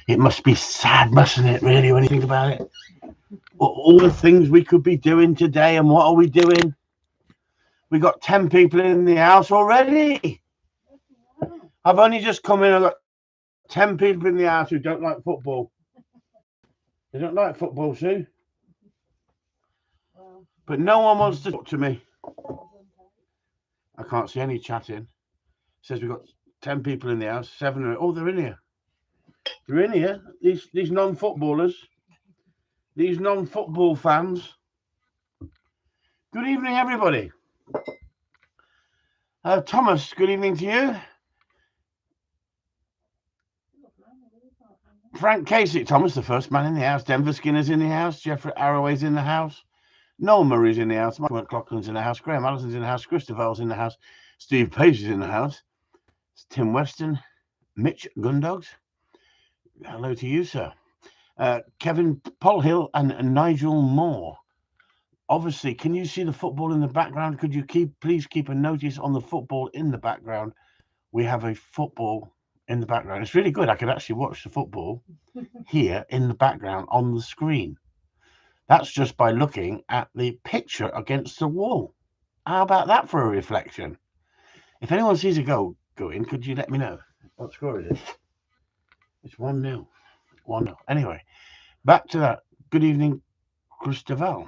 It must be sad, mustn't it, really, when you think about it? All the things we could be doing today, and what are we doing? We got 10 people in the house already. I've only just come in, I've got 10 people in the house who don't like football. They don't like football, Sue. But no one wants to talk to me. I can't see any chatting. It says we've got 10 people in the house, 7 are, oh, they're in here. They're in here. These non-footballers, these non-football fans. Good evening, everybody. Thomas, good evening to you. Frank Casey, Thomas, the first man in the house. Denver Skinner's in the house. Jeffrey Arroway's in the house. Noel Murray's in the house. Mike McLaughlin's in the house. Graham Allison's in the house. Christopher's in the house. Steve Page is in the house. It's Tim Weston. Mitch Gundogs. Hello to you, sir. Kevin Paul Hill and Nigel Moore. Obviously, can you see the football in the background? Could you please keep a notice on the football in the background? We have a football in the background. It's really good. I could actually watch the football here in the background on the screen. That's just by looking at the picture against the wall. How about that for a reflection? If anyone sees a goal go in, could you let me know what score it is? It's 1-0. 1-0. Anyway, back to that. Good evening, Christopher.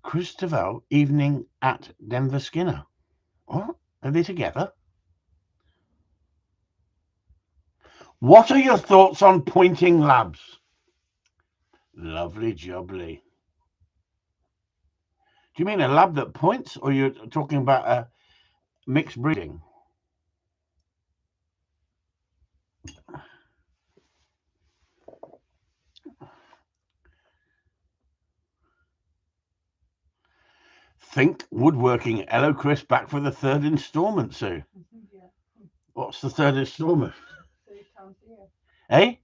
Christopher, evening at Denver Skinner. What? Are they together? What are your thoughts on pointing labs? Lovely jubbly. Do you mean a lab that points, or you're talking about a mixed breeding? Think Woodworking. Hello, Chris, back for the third instalment, Sue. Yeah. What's the third instalment? 3 times a year. Eh?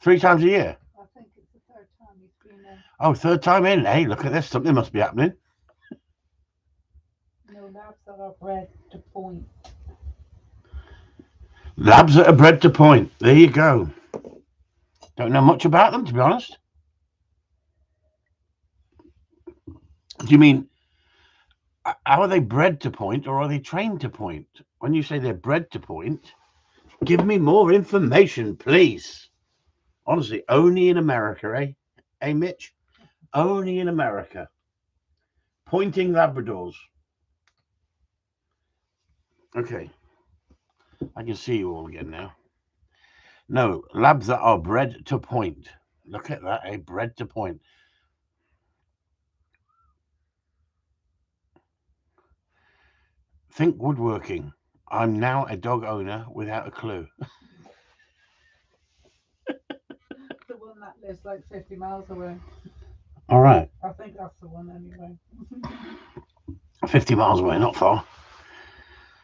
3 times a year? I think it's the third time he's been in. Oh, third time in. Hey, look at this. Something must be happening. No, labs that are bred to point. Labs that are bred to point. There you go. Don't know much about them, to be honest. Do you mean, how are they bred to point, or are they trained to point? When you say they're bred to point, give me more information, please. Honestly, only in America, eh? Hey, Mitch? Only in America. Pointing Labradors. Okay. I can see you all again now. No, labs that are bred to point. Look at that, eh? Bred to point. Think Woodworking. I'm now a dog owner without a clue. The one that lives like 50 miles away. All right. I think that's the one anyway. 50 miles away, not far.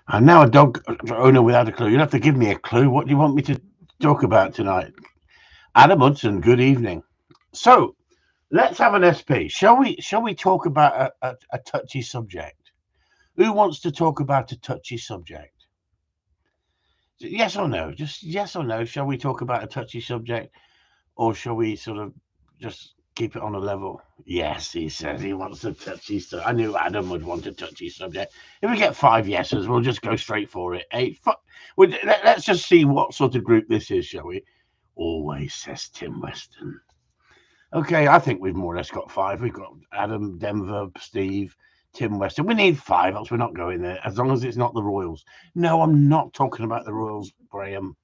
I'm now a dog owner without a clue. You'll have to give me a clue. What do you want me to talk about tonight? Adam Hudson, good evening. So let's have an SP. Shall we talk about a touchy subject? Who wants to talk about a touchy subject? Yes or no? Just yes or no. Shall we talk about a touchy subject, or shall we sort of just keep it on a level? Yes, he says he wants a touchy subject. I knew Adam would want a touchy subject. If we get 5 yeses, we'll just go straight for it. Let's just see what sort of group this is, shall we? Always, says Tim Weston. Okay, I think we've more or less got 5. We've got Adam, Denver, Steve, Tim Weston. We need 5, else we're not going there, as long as it's not the Royals. No, I'm not talking about the Royals, Graham.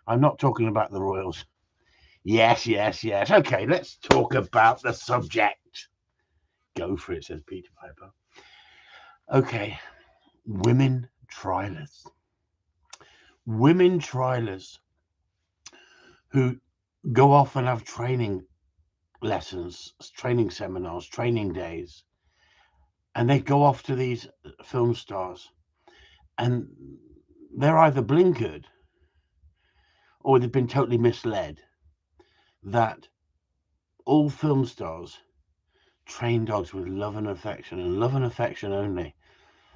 I'm not talking about the Royals. Yes. Okay, let's talk about the subject. Go for it, says Peter Piper. Okay, women trialers. Women trialers who go off and have training lessons, training seminars, training days, and they go off to these film stars, and they're either blinkered or they've been totally misled that all film stars train dogs with love and affection only.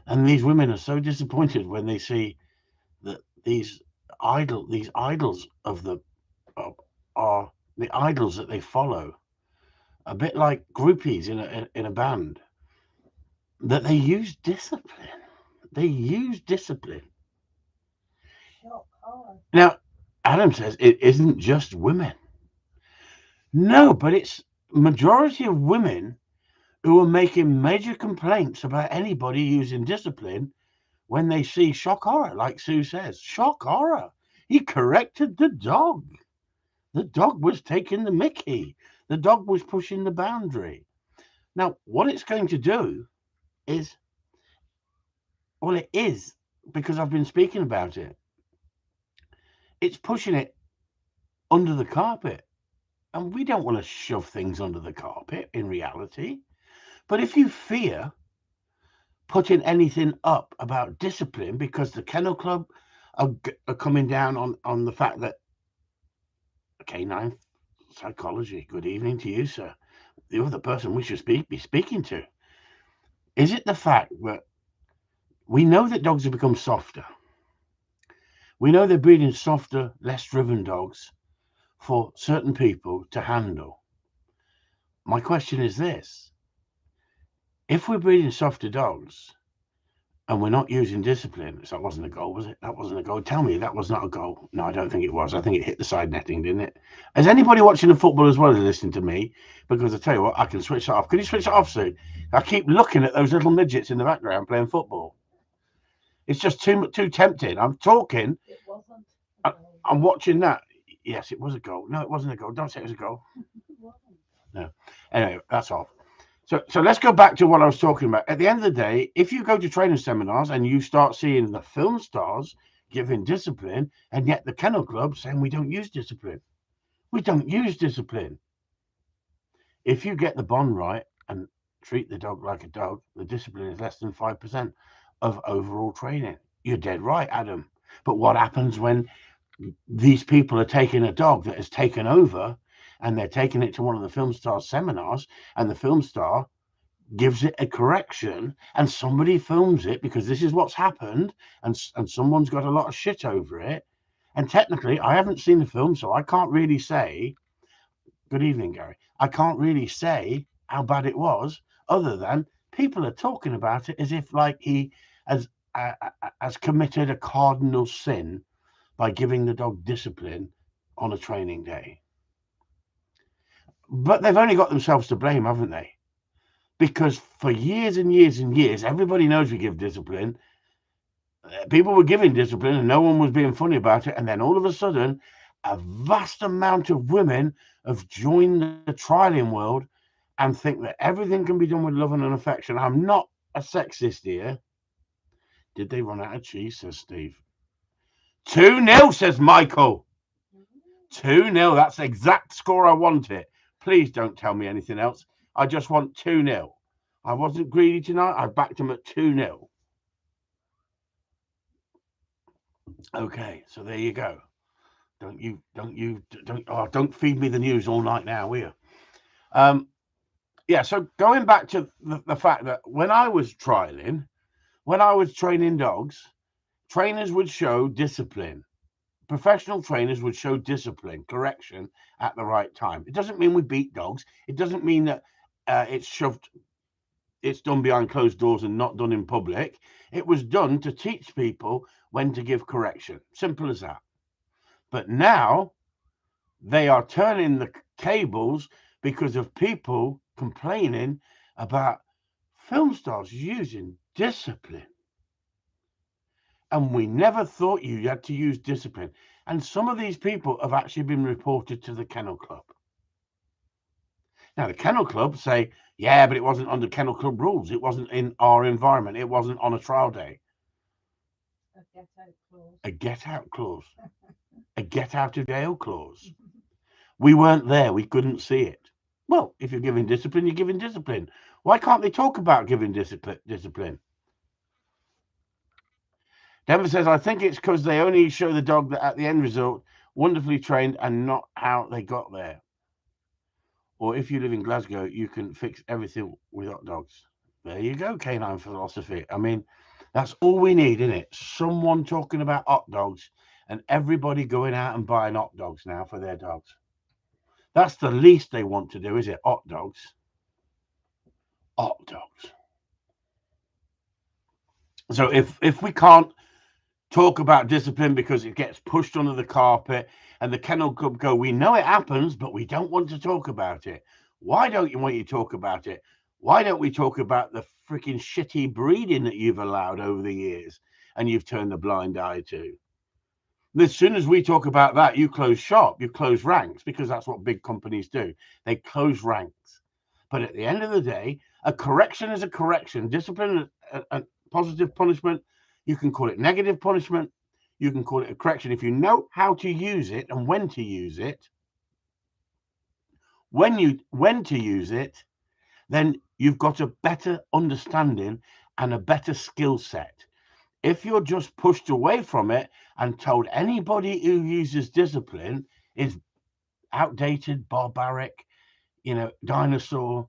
And these women are so disappointed when they see that these these idols of the are the idols that they follow, a bit like groupies in a band, that they use discipline. They use discipline. Shock horror. Now, Adam says it isn't just women. No, but it's majority of women who are making major complaints about anybody using discipline when they see shock horror, like Sue says. Shock horror. He corrected the dog. The dog was taking the mickey. The dog was pushing the boundary. Now, what it's going to do is, well, it is, because I've been speaking about it, it's pushing it under the carpet. And we don't want to shove things under the carpet in reality. But if you fear putting anything up about discipline because the Kennel Club are coming down on the fact that canine psychology, good evening to you, sir, the other person we should be speaking to, is it the fact that we know that dogs have become softer? We know they're breeding softer, less driven dogs for certain people to handle. My question is this: if we're breeding softer dogs and we're not using discipline, so that wasn't a goal, was it? That wasn't a goal. Tell me that was not a goal. No, I don't think it was. I think it hit the side netting, didn't it? Is anybody watching the football as well as listening to me? Because I tell you what, I can switch that off. Can you switch that off, Sue? I keep looking at those little midgets in the background playing football. It's just too tempting. I'm talking. It wasn't. I'm watching that. Yes, it was a goal. No, it wasn't a goal. Don't say it was a goal. No. Anyway, that's off. So let's go back to what I was talking about. At the end of the day, if you go to training seminars and you start seeing the film stars giving discipline, and yet the Kennel Club saying we don't use discipline. We don't use discipline. If you get the bond right and treat the dog like a dog, the discipline is less than 5% of overall training. You're dead right, Adam. But what happens when these people are taking a dog that has taken over and they're taking it to one of the film star seminars, and the film star gives it a correction and somebody films it because this is what's happened, and someone's got a lot of shit over it, and technically I haven't seen the film, so I can't really say, good evening, Gary, I can't really say how bad it was, other than people are talking about it as if like he has committed a cardinal sin by giving the dog discipline on a training day. But they've only got themselves to blame, haven't they? Because for years and years and years, everybody knows we give discipline. People were giving discipline and no one was being funny about it. And then all of a sudden, a vast amount of women have joined the trialing world and think that everything can be done with love and affection. I'm not a sexist here. Did they run out of cheese, says Steve. 2-0, says Michael. 2-0. That's the exact score I wanted. Please don't tell me anything else. I just want 2-0. I wasn't greedy tonight. I backed him at 2-0. Okay, so there you go. Don't feed me the news all night now, will you? Yeah, so going back to the fact that when I was trialing, when I was training dogs, trainers would show discipline. Professional trainers would show discipline, correction at the right time. It doesn't mean we beat dogs. It doesn't mean that it's done behind closed doors and not done in public. It was done to teach people when to give correction. Simple as that. But now they are turning the tables because of people complaining about film stars using discipline. And we never thought you had to use discipline. And some of these people have actually been reported to the Kennel Club. Now, the Kennel Club say, yeah, but it wasn't under Kennel Club rules. It wasn't in our environment. It wasn't on a trial day. A get-out clause. A get-out clause. A get-out of jail clause. We weren't there. We couldn't see it. Well, if you're giving discipline, you're giving discipline. Why can't they talk about giving discipline? Denver says, I think it's because they only show the dog that at the end result, wonderfully trained, and not how they got there. Or if you live in Glasgow, you can fix everything with hot dogs. There you go, canine philosophy. I mean, that's all we need, isn't it? Someone talking about hot dogs and everybody going out and buying hot dogs now for their dogs. That's the least they want to do, is it? Hot dogs. Hot dogs. So if we can't talk about discipline because it gets pushed under the carpet, and the Kennel Club go, we know it happens, but we don't want to talk about it. Why don't you want to talk about it? Why don't we talk about the freaking shitty breeding that you've allowed over the years and you've turned a blind eye to? As soon as we talk about that, you close shop, you close ranks, because that's what big companies do. They close ranks. But at the end of the day, a correction is a correction. Discipline and positive punishment, you can call it negative punishment, you can call it a correction. If you know how to use it and when to use it, when to use it, then you've got a better understanding and a better skill set. If you're just pushed away from it and told anybody who uses discipline is outdated, barbaric, dinosaur.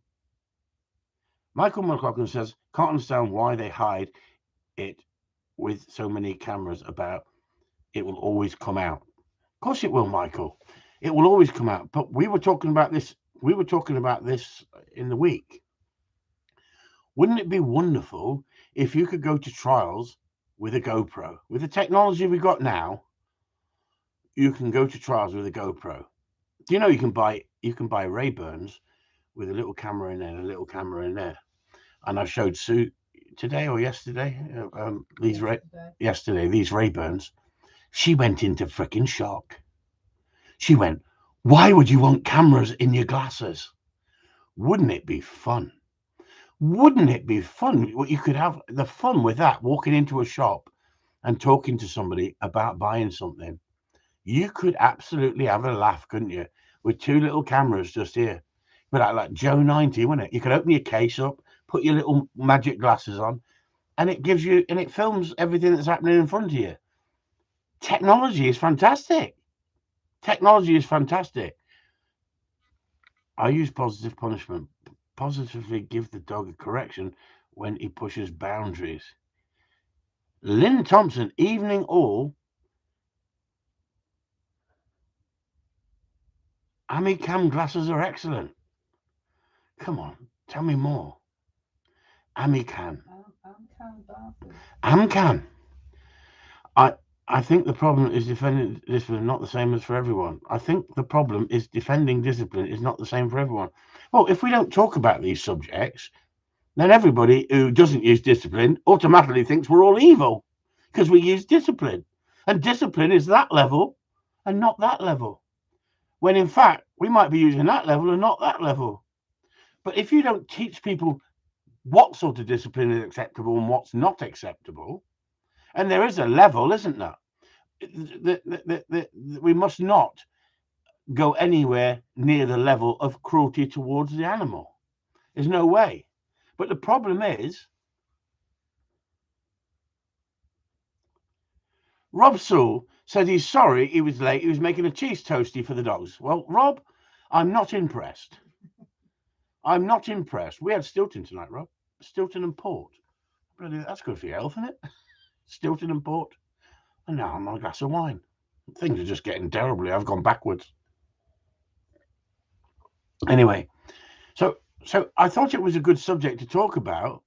Michael McLaughlin says, can't understand why they hide it with so many cameras about. It will always come out. Of course it will, Michael. It will always come out. But we were talking about this in the week. Wouldn't it be wonderful if you could go to trials with a GoPro? With the technology we got now, you can go to trials with a GoPro. Do you know you can buy Ray-Bans with a little camera in there and a little camera in there? And I showed Sue today or yesterday these Ray-Bans. She went into freaking shock. She went, why would you want cameras in your glasses? Wouldn't it be fun? Wouldn't it be fun? What you could have the fun with that, walking into a shop and talking to somebody about buying something. You could absolutely have a laugh, couldn't you? With two little cameras just here. But like Joe 90, wouldn't it? You could open your case up, put your little magic glasses on, and it films everything that's happening in front of you. Technology is fantastic. Technology is fantastic. I use positive punishment. Positively give the dog a correction when he pushes boundaries. Lynn Thompson, evening all. Amicam glasses are excellent. Come on, tell me more. Amicam. Amcam. I think the problem is defending discipline not the same as for everyone. I think the problem is defending discipline is not the same for everyone. Well, if we don't talk about these subjects, then everybody who doesn't use discipline automatically thinks we're all evil because we use discipline. And discipline is that level and not that level. When in fact, we might be using that level and not that level. But if you don't teach people what sort of discipline is acceptable and what's not acceptable, and there is a level, isn't there? We must not go anywhere near the level of cruelty towards the animal. There's no way. But the problem is, Rob Sewell said he's sorry he was late. He was making a cheese toastie for the dogs. Well, Rob, I'm not impressed. I'm not impressed. We had Stilton tonight, Rob. Stilton and port. That's good for your health, isn't it? Stilton and port. And now I'm on a glass of wine. Things are just getting terribly. I've gone backwards. Anyway, so I thought it was a good subject to talk about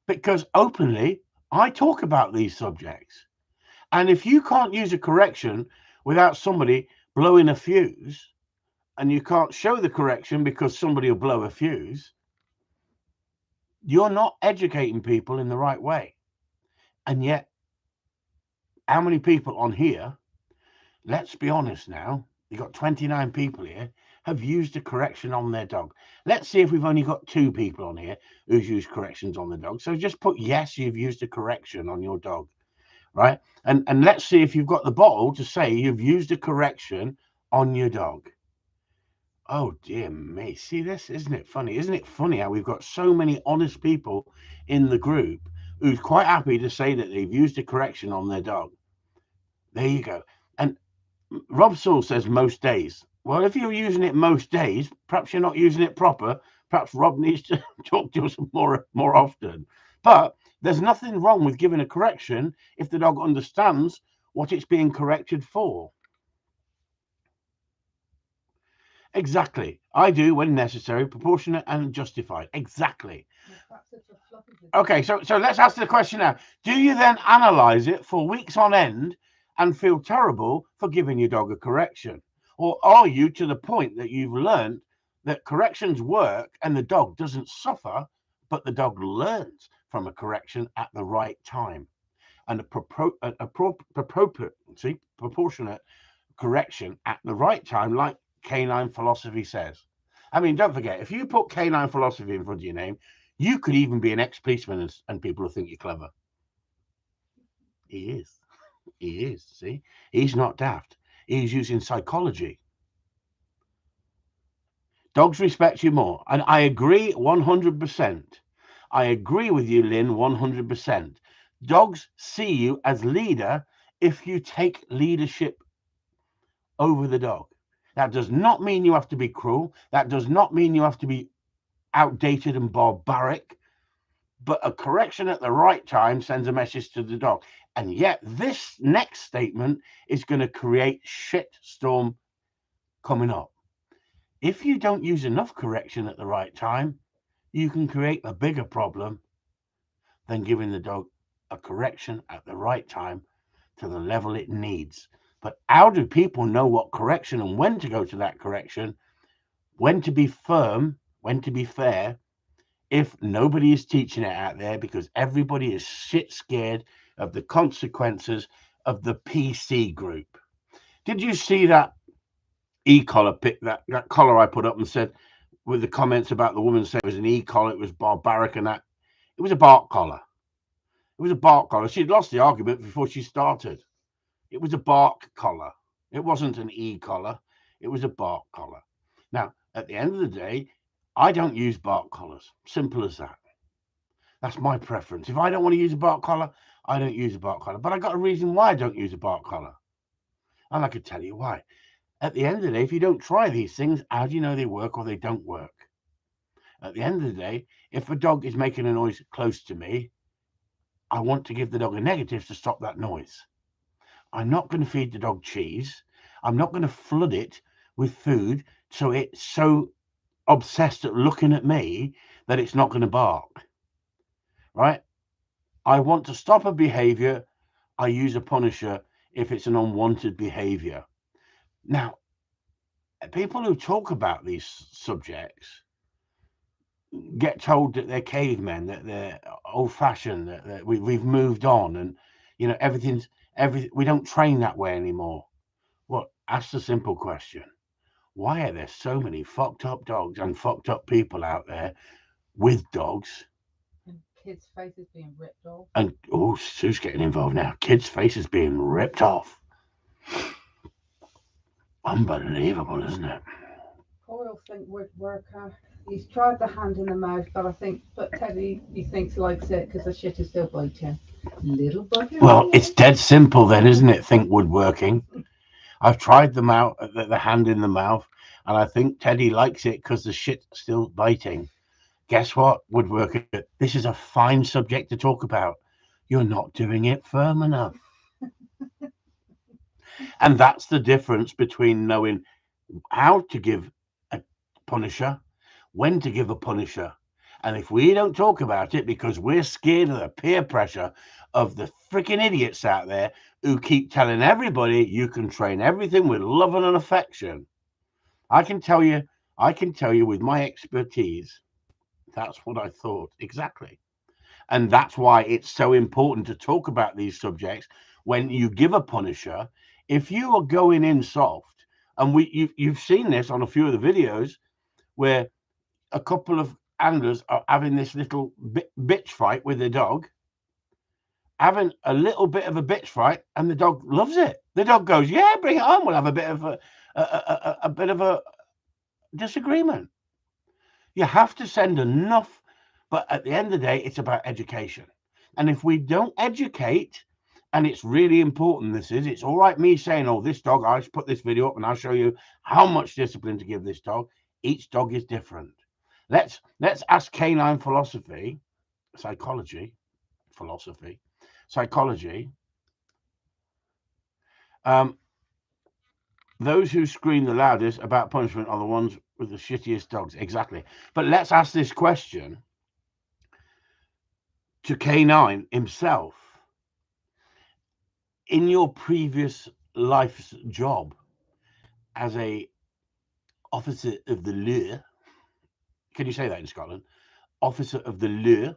because openly I talk about these subjects. And if you can't use a correction without somebody blowing a fuse, and you can't show the correction because somebody will blow a fuse, you're not educating people in the right way. And yet, how many people on here, let's be honest now, you've got 29 people here, have used a correction on their dog. Let's see if we've only got 2 people on here who's used corrections on the dog. So just put yes, you've used a correction on your dog, right? And let's see if you've got the bottle to say you've used a correction on your dog. Oh, dear me. See this? Isn't it funny? Isn't it funny how we've got so many honest people in the group who's quite happy to say that they've used a correction on their dog? There you go. And Rob Sewell says most days. Well, if you're using it most days, perhaps you're not using it proper. Perhaps Rob needs to talk to us more often. But there's nothing wrong with giving a correction if the dog understands what it's being corrected for. Exactly. I do when necessary, proportionate and justified. Exactly. Okay, so let's ask the question now. Do you then analyze it for weeks on end and feel terrible for giving your dog a correction? Or are you to the point that you've learned that corrections work and the dog doesn't suffer, but the dog learns from a correction at the right time? And a proportionate correction at the right time, like canine philosophy says. I mean, don't forget, if you put canine philosophy in front of your name, you could even be an ex-policeman and people will think you're clever. He is. He is. See, he's not daft. He's using psychology. Dogs respect you more. And I agree 100%. I agree with you, Lynn, 100%. Dogs see you as leader if you take leadership over the dog. That does not mean you have to be cruel. That does not mean you have to be outdated and barbaric. But a correction at the right time sends a message to the dog. And yet this next statement is going to create shitstorm coming up. If you don't use enough correction at the right time, you can create a bigger problem than giving the dog a correction at the right time to the level it needs. But how do people know what correction and when to go to that correction, when to be firm, when to be fair, if nobody is teaching it out there because everybody is shit scared of the consequences of the PC group? Did you see that e-collar pick, that collar I put up and said with the comments about the woman saying it was an e-collar, it was barbaric and that? It was a bark collar. It was a bark collar. She'd lost the argument before she started. It was a bark collar. It wasn't an e-collar. It was a bark collar. Now, at the end of the day, I don't use bark collars. Simple as that. That's my preference. If I don't want to use a bark collar, I don't use a bark collar. But I got a reason why I don't use a bark collar. And I could tell you why. At the end of the day, if you don't try these things, how do you know they work or they don't work? At the end of the day, if a dog is making a noise close to me, I want to give the dog a negative to stop that noise. I'm not going to feed the dog cheese. I'm not going to flood it with food so it's so obsessed at looking at me that it's not going to bark. Right? I want to stop a behavior. I use a punisher if it's an unwanted behavior. Now, people who talk about these subjects get told that they're cavemen, that they're old-fashioned, that we've moved on, and we don't train that way anymore. Well, ask the simple question: why are there so many fucked up dogs and fucked up people out there with dogs? And kids' faces being ripped off. And Sue's getting involved now. Kids' faces being ripped off. Unbelievable, isn't it? Coyle think would work. He's tried the hand in the mouth, but Teddy, he thinks likes it because the shit is still biting. Little bugger. Well, it's dead simple then, isn't it? Think woodworking. I've tried the hand in the mouth, and I think Teddy likes it because the shit's still biting. Guess what, woodworker? This is a fine subject to talk about. You're not doing it firm enough. And that's the difference between knowing how to give a punisher, when to give a punisher. And if we don't talk about it because we're scared of the peer pressure of the freaking idiots out there who keep telling everybody you can train everything with love and affection, I can tell you with my expertise, that's what I thought exactly. And that's why it's so important to talk about these subjects when you give a punisher. If you are going in soft, and you've seen this on a few of the videos where a couple of handlers are having this little bitch fight with their dog, having a little bit of a bitch fight, and the dog loves it. The dog goes, "Yeah, bring it on. We'll have a bit of a disagreement." You have to send enough, but at the end of the day, it's about education. And if we don't educate, and it's really important, it's all right me saying, "Oh, this dog, I put this video up and I'll show you how much discipline to give this dog." Each dog is different. Let's ask canine psychology, Those who scream the loudest about punishment are the ones with the shittiest dogs. Exactly. But let's ask this question to K9 himself. In your previous life's job as a officer of the law, can you say that in Scotland? Officer of the law,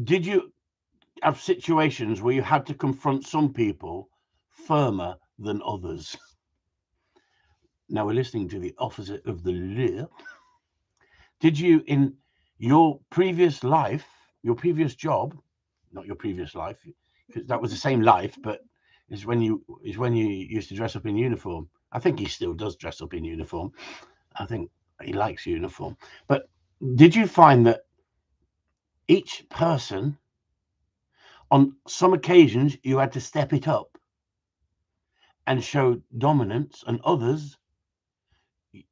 did you have situations where you had to confront some people firmer than others? Now we're listening to the officer of the law. Did you, in your previous life, your previous job, not your previous life, because that was the same life, but is when you used to dress up in uniform. I think he still does dress up in uniform. I think he likes uniform. But did you find that each person, on some occasions, you had to step it up and show dominance, and others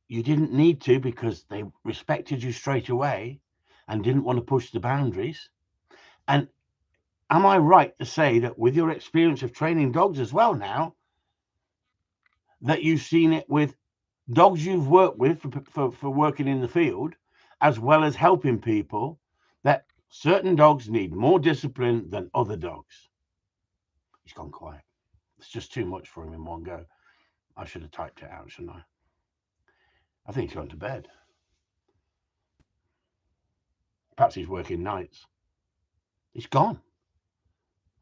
you didn't need to because they respected you straight away and didn't want to push the boundaries? And am I right to say that with your experience of training dogs as well now, that you've seen it with dogs you've worked with for working in the field, as well as helping people, that certain dogs need more discipline than other dogs? He's gone quiet. It's just too much for him in one go. I should have typed it out, shouldn't I? I think he's gone to bed. Perhaps he's working nights. He's gone.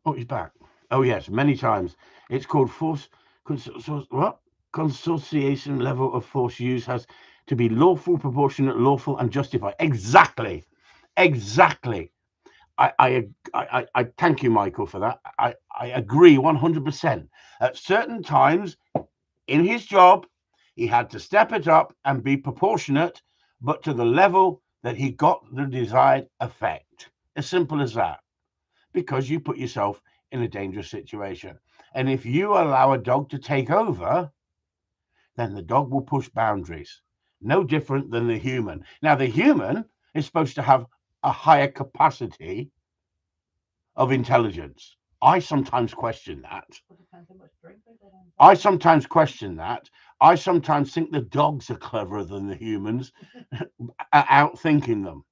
Oh, he's back. Oh, yes, many times. It's called force. What? Consortiation level of force used has to be lawful, proportionate, lawful, and justified. Exactly. I thank you, Michael, for that. I agree 100%. At certain times in his job, he had to step it up and be proportionate, but to the level that he got the desired effect. As simple as that. Because you put yourself in a dangerous situation. And if you allow a dog to take over, then the dog will push boundaries. No different than the human. Now, the human is supposed to have a higher capacity of intelligence. I sometimes question that. I sometimes think the dogs are cleverer than the humans at outthinking them,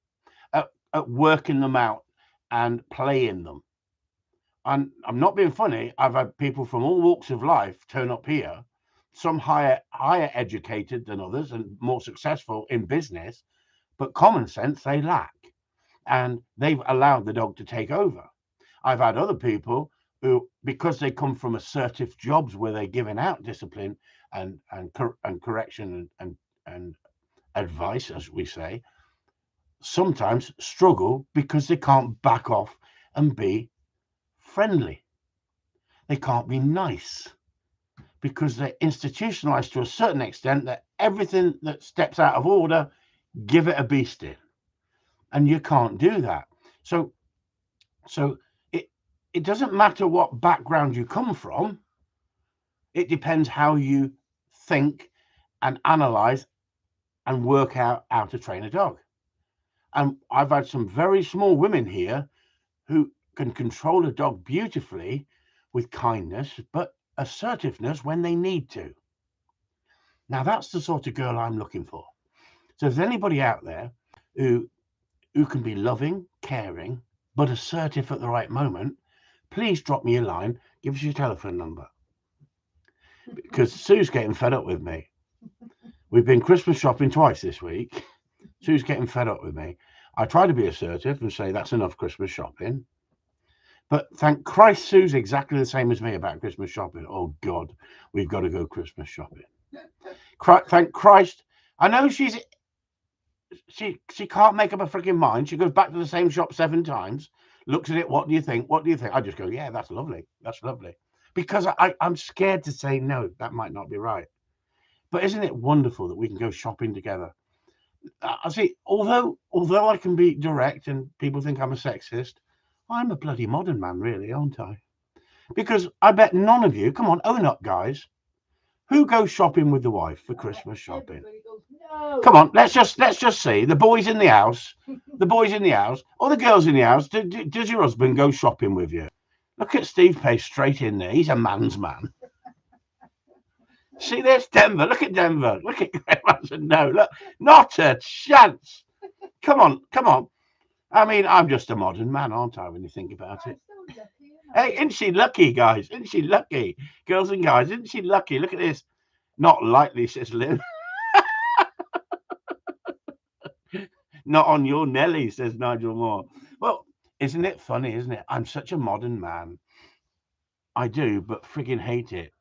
at working them out and playing them. And I'm not being funny. I've had people from all walks of life turn up here, some higher educated than others and more successful in business, but common sense they lack. And they've allowed the dog to take over. I've had other people who, because they come from assertive jobs where they're giving out discipline and correction and advice, as we say, sometimes struggle because they can't back off and be friendly. They can't be nice because they're institutionalized to a certain extent that everything that steps out of order, give it a beasting. And you can't do that. So it doesn't matter what background you come from. It depends how you think and analyze and work out how to train a dog. And I've had some very small women here who can control a dog beautifully with kindness, but assertiveness when they need to. Now, that's the sort of girl I'm looking for. So if there's anybody out there who can be loving, caring, but assertive at the right moment, please drop me a line, give us your telephone number. Because Sue's getting fed up with me. We've been Christmas shopping twice this week. Sue's getting fed up with me. I try to be assertive and say that's enough Christmas shopping. But thank Christ, Sue's exactly the same as me about Christmas shopping. Oh, God, we've got to go Christmas shopping. Thank Christ. I know she can't make up a freaking mind. She goes back to the same shop 7 times, looks at it. What do you think? What do you think? I just go, yeah, that's lovely. That's lovely. Because I'm scared to say, no, that might not be right. But isn't it wonderful that we can go shopping together? I see, although I can be direct and people think I'm a sexist, I'm a bloody modern man, really, aren't I? Because I bet none of you, come on, own up, guys. Who goes shopping with the wife for Christmas shopping? No. Come on, let's just see the boys in the house, or the girls in the house. Does your husband go shopping with you? Look at Steve Pace straight in there. He's a man's man. See, there's Denver. Look at Denver. Look at Graham Hanson. No, look, not a chance. Come on, come on. I mean, I'm just a modern man, aren't I, when you think about I'm it? still lucky, you know. Hey, isn't she lucky, guys? Isn't she lucky? Girls and guys, isn't she lucky? Look at this. Not likely, says Lynn. Not on your Nelly, says Nigel Moore. Well, isn't it funny, isn't it? I'm such a modern man. I do, but friggin' hate it.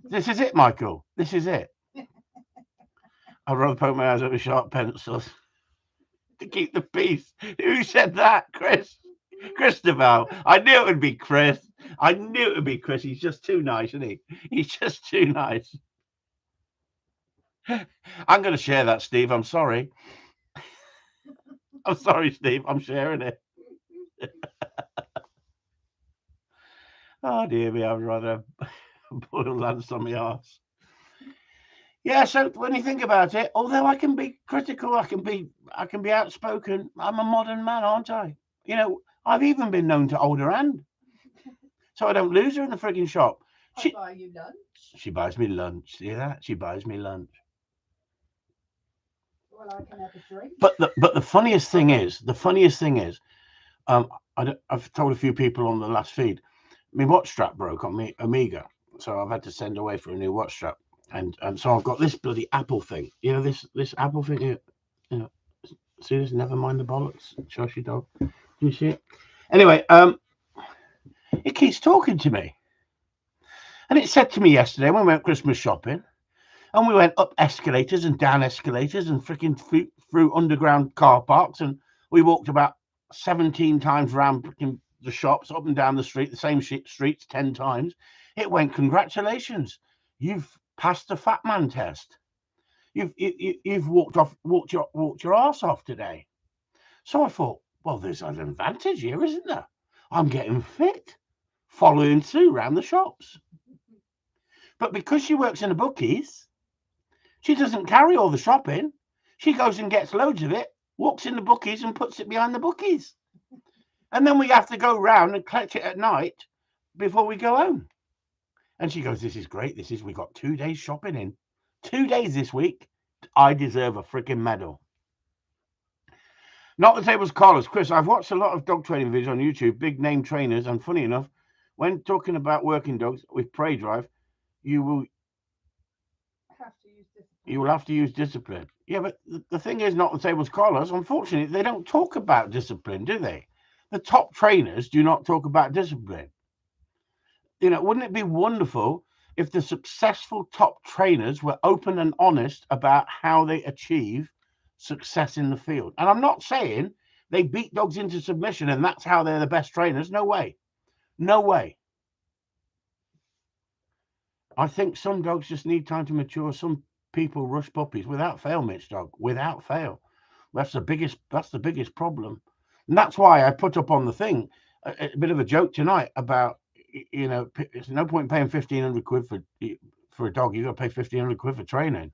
This is it, Michael. This is it. I'd rather poke my eyes up with sharp pencils to keep the peace. Who said that, Chris? Christabel. I knew it would be Chris. I knew it would be Chris. He's just too nice, isn't he? He's just too nice. I'm going to share that, Steve. I'm sorry. I'm sorry, Steve. I'm sharing it. Oh, dear me. I'd rather boil Lance on my arse. Yeah, so when you think about it, although I can be critical, I can be outspoken, I'm a modern man, aren't I? You know, I've even been known to hold her hand, so I don't lose her in the frigging shop. I buy you lunch. She buys me lunch. See that? She buys me lunch. Well, I can have a drink. But the funniest thing is, I've told a few people on the last feed, my watch strap broke on me Amiga, so I've had to send away for a new watch strap. And so I've got this bloody Apple thing. You know, this Apple thing here. You know, see this? Never mind the bollocks. Shoshy dog. Do you see it? Anyway, it keeps talking to me. And it said to me yesterday when we went Christmas shopping, and we went up escalators and down escalators and freaking through underground car parks, and we walked about 17 times around the shops, up and down the street, the same streets 10 times. It went, congratulations, you've passed the fat man test. You've walked your arse off today. So I thought, well, there's an advantage here, isn't there? I'm getting fit, following through around the shops. But because she works in a bookies, she doesn't carry all the shopping. She goes and gets loads of it, walks in the bookies and puts it behind the bookies. And then we have to go round and collect it at night before we go home. And she goes, this is great. We got 2 days shopping in. 2 days this week. I deserve a freaking medal. Not the tables callers. Chris, I've watched a lot of dog training videos on YouTube, big name trainers, and funny enough, when talking about working dogs with prey drive, you will have to use discipline. Yeah, but the thing is, not the tables callers. Unfortunately, they don't talk about discipline, do they? The top trainers do not talk about discipline. You know, wouldn't it be wonderful if the successful top trainers were open and honest about how they achieve success in the field? And I'm not saying they beat dogs into submission and that's how they're the best trainers. No way. No way. I think some dogs just need time to mature. Some people rush puppies without fail, Mitch Dog, without fail. That's the biggest problem. And that's why I put up on the thing a bit of a joke tonight about, you know, it's no point paying 1,500 quid for a dog. You've got to pay 1,500 quid for training.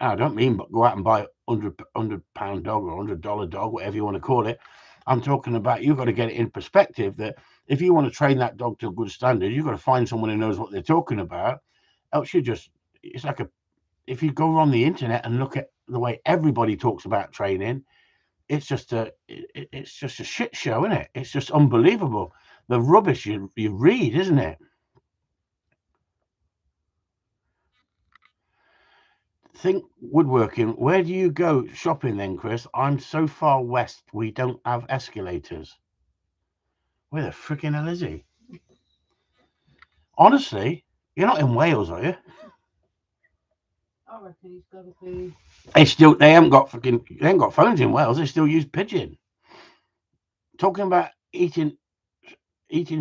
I don't mean but go out and buy a £100 dog or $100 dog, whatever you want to call it. I'm talking about you've got to get it in perspective that if you want to train that dog to a good standard, you've got to find someone who knows what they're talking about. Else it's like if you go on the internet and look at the way everybody talks about training, it's just a shit show, isn't it? It's just unbelievable. The rubbish you read, isn't it? Think woodworking. Where do you go shopping then, Chris? I'm so far west, we don't have escalators. Where the freaking hell is he? Honestly, you're not in Wales, are you? I reckon he's got to be. They haven't got phones in Wales. They still use pigeon. Talking about eating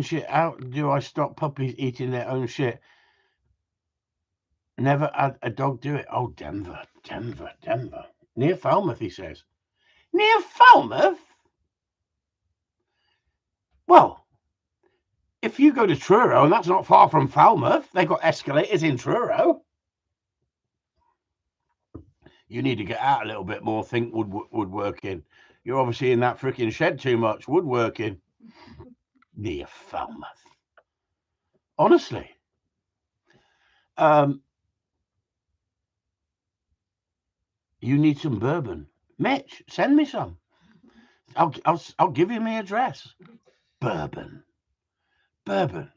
shit out. Do I stop puppies eating their own shit? Never had a dog do it. Oh, Denver. Near Falmouth, he says. Near Falmouth? Well, if you go to Truro, and that's not far from Falmouth, they've got escalators in Truro. You need to get out a little bit more, think woodworking. You're obviously in that freaking shed too much, woodworking. Near Falmouth. Honestly. You need some bourbon. Mitch, send me some. I'll give you my address. Bourbon. Bourbon.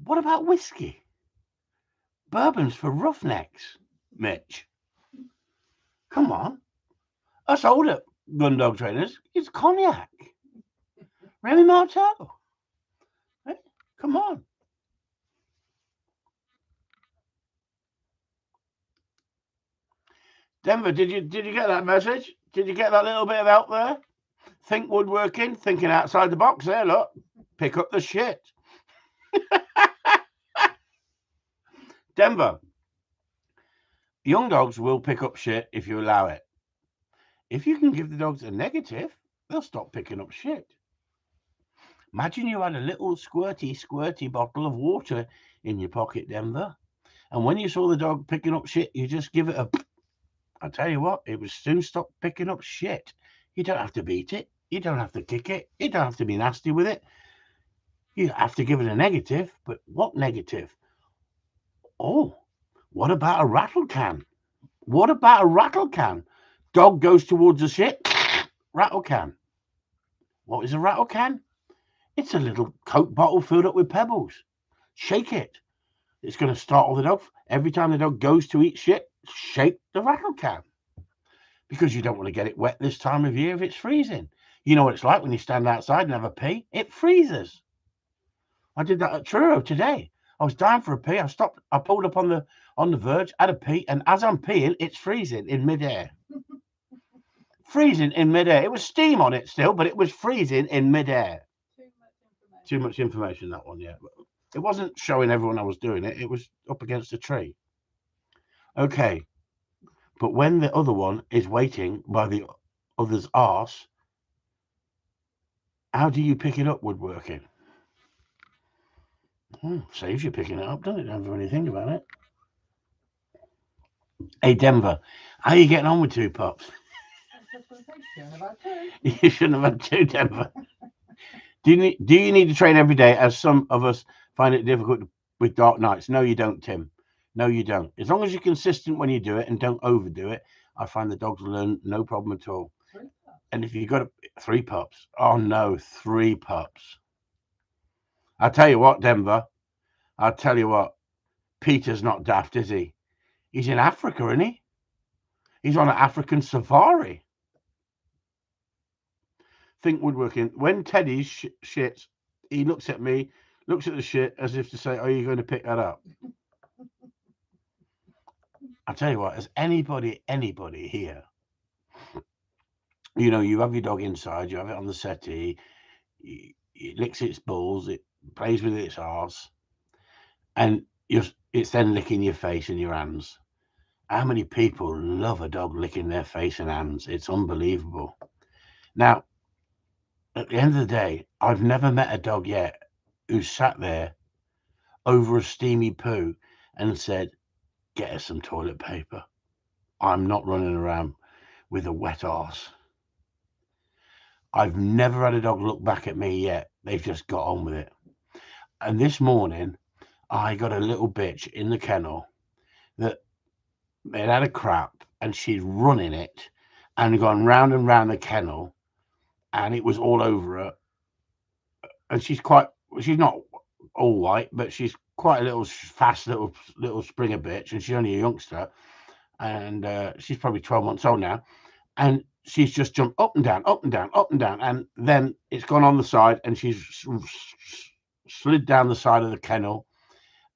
What about whiskey? Bourbon's for roughnecks, Mitch. Come on. Us older Gundog trainers, it's cognac. Remy Marteau. Hey, come on. Denver, did you get that message? Did you get that little bit of help there? Think woodworking, thinking outside the box there, look. Pick up the shit. Denver, young dogs will pick up shit if you allow it. If you can give the dogs a negative, they'll stop picking up shit. Imagine you had a little squirty bottle of water in your pocket, Denver. And when you saw the dog picking up shit, you just give it a... I tell you what, it would soon stop picking up shit. You don't have to beat it. You don't have to kick it. You don't have to be nasty with it. You have to give it a negative. But what negative? Oh, what about a rattle can? What about a rattle can? Dog goes towards the shit. Rattle can. What is a rattle can? It's a little Coke bottle filled up with pebbles. Shake it. It's going to startle the dog. Every time the dog goes to eat shit, shake the rattle can. Because you don't want to get it wet this time of year if it's freezing. You know what it's like when you stand outside and have a pee? It freezes. I did that at Truro today. I was dying for a pee. I stopped. I pulled up on the verge, had a pee, and as I'm peeing, it's freezing in midair. Freezing in midair. It was steam on it still, but it was freezing in midair. Too much information, that one, yeah. It wasn't showing everyone I was doing it. It was up against a tree. Okay. But when the other one is waiting by the other's arse, how do you pick it up woodworking? Saves you picking it up, doesn't it? Don't have anything about it. Hey, Denver, how are you getting on with two pups? You shouldn't have had two, Denver. Do you need to train every day, as some of us find it difficult with dark nights? No, you don't, Tim. No, you don't. As long as you're consistent when you do it and don't overdo it, I find the dogs learn no problem at all. And if you've got 3 pups, oh no, 3 pups. I'll tell you what, Denver. I'll tell you what. Peter's not daft, is he? He's in Africa, isn't he? He's on an African safari. Think woodworking. When Teddy shits, he looks at me, looks at the shit as if to say, are you going to pick that up? I'll tell you what, as anybody here, you know, you have your dog inside, you have it on the settee, it licks its balls, it plays with its arse, and it's then licking your face and your hands. How many people love a dog licking their face and hands? It's unbelievable. Now, at the end of the day, I've never met a dog yet who sat there over a steamy poo and said, get us some toilet paper. I'm not running around with a wet arse. I've never had a dog look back at me yet. They've just got on with it. And this morning, I got a little bitch in the kennel that had a crap, and she'd run in it and gone round and round the kennel, and it was all over her. And she's not all white, but she's quite a little fast little springer bitch, and she's only a youngster, and she's probably 12 months old now, and she's just jumped up and down, up and down, up and down, and then it's gone on the side, and she's slid down the side of the kennel.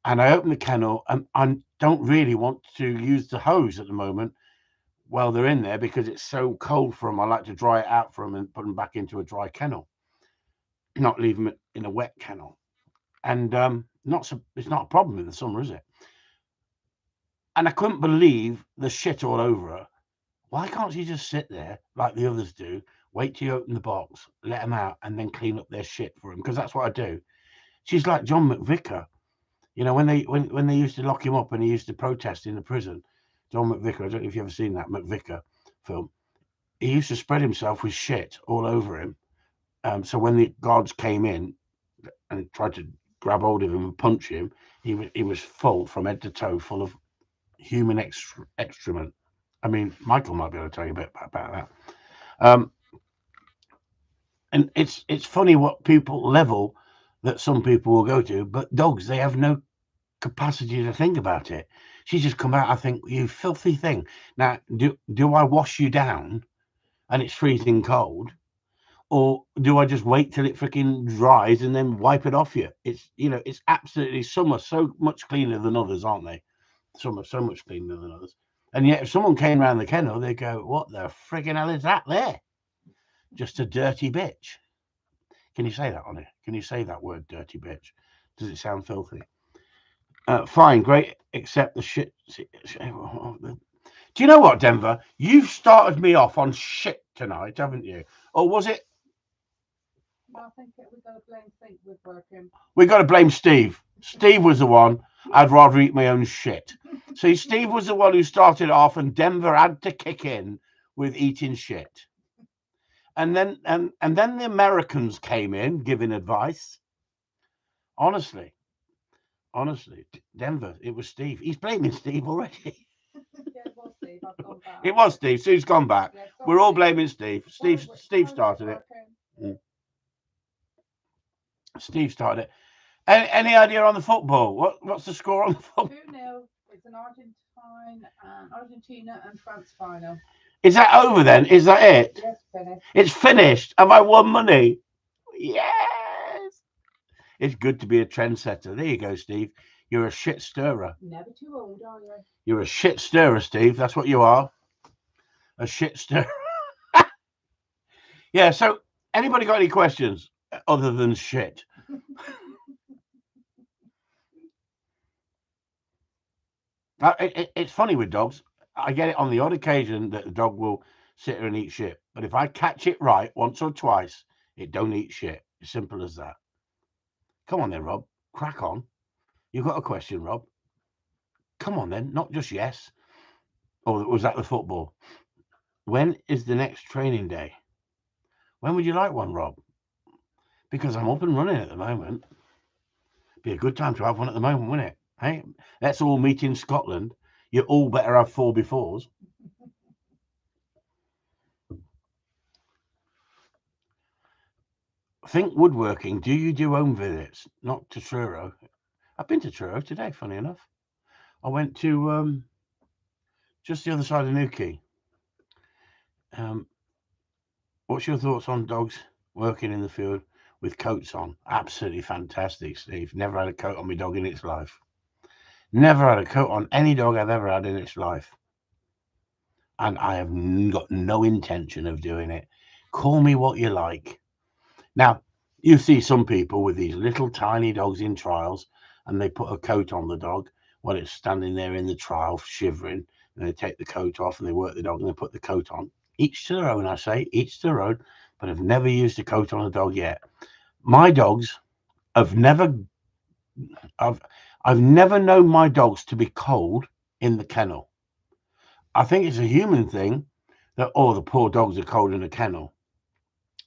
And I opened the kennel, and I don't really want to use the hose at the moment while they're in there because it's so cold for them. I like to dry it out for them and put them back into a dry kennel, not leave them in a wet kennel. And it's not a problem in the summer, is it? And I couldn't believe the shit all over her. Why can't she just sit there like the others do, wait till you open the box, let them out, and then clean up their shit for them? Because that's what I do. She's like John McVicker. You know, when they used to lock him up and he used to protest in the prison, John McVicker, I don't know if you've ever seen that McVicker film. He used to spread himself with shit all over him. So when the guards came in and tried to grab hold of him and punch him, He was full from head to toe, full of human excrement. I mean, Michael might be able to tell you a bit about that. And it's funny what people level that some people will go to, but dogs, they have no capacity to think about it. She just come out, I think, you filthy thing. Now, do I wash you down and it's freezing cold? Or do I just wait till it freaking dries and then wipe it off you? It's, it's absolutely, some are so much cleaner than others, aren't they? Some are so much cleaner than others. And yet, if someone came around the kennel, they go, what the friggin' hell is that there? Just a dirty bitch. Can you say that on it? Can you say that word, dirty bitch? Does it sound filthy? Fine, great, except the shit. Do you know what, Denver? You've started me off on shit tonight, haven't you? Or was it? No, I think we got to blame Think with working. We got to blame Steve. Steve was the one. I'd rather eat my own shit. See, Steve was the one who started off, and Denver had to kick in with eating shit. And then the Americans came in giving advice. Honestly, Denver, it was Steve. He's blaming Steve already. Yeah, it was Steve. I've gone back. It was Steve. Steve's gone back. Yeah, We're all blaming Steve. Steve started it. Steve started it. Any idea on the football? What's the score on the football? 2-0. It's an Argentina and France final. Is that over then? Is that it? Yes, finished. It's finished. Have I won money? Yes. It's good to be a trendsetter. There you go, Steve. You're a shit stirrer. Never too old, are you? You're a shit stirrer, Steve. That's what you are. A shit stirrer. Yeah, so anybody got any questions other than shit? It's funny with dogs. I get it on the odd occasion that the dog will sit there and eat shit. But if I catch it right once or twice, it don't eat shit. As simple as that. Come on then, Rob. Crack on. You got a question, Rob? Come on then. Not just yes. Or was that the football? When is the next training day? When would you like one, Rob? Because I'm up and running at the moment. Be a good time to have one at the moment, wouldn't it? Hey, let's all meet in Scotland. You all better have 4x4s. Think woodworking. Do you do home visits? Not to Truro. I've been to Truro today, funny enough. I went to just the other side of Newquay. What's your thoughts on dogs working in the field with coats on? Absolutely fantastic, Steve. Never had a coat on my dog in its life. Never had a coat on any dog I've ever had in its life. And I have got no intention of doing it. Call me what you like. Now, you see some people with these little tiny dogs in trials, and they put a coat on the dog while it's standing there in the trial shivering, and they take the coat off and they work the dog and they put the coat on. Each to their own, I say, each to their own, but I've never used a coat on a dog yet. My dogs have never, I've never known my dogs to be cold in the kennel. I think it's a human thing that, oh, the poor dogs are cold in a kennel.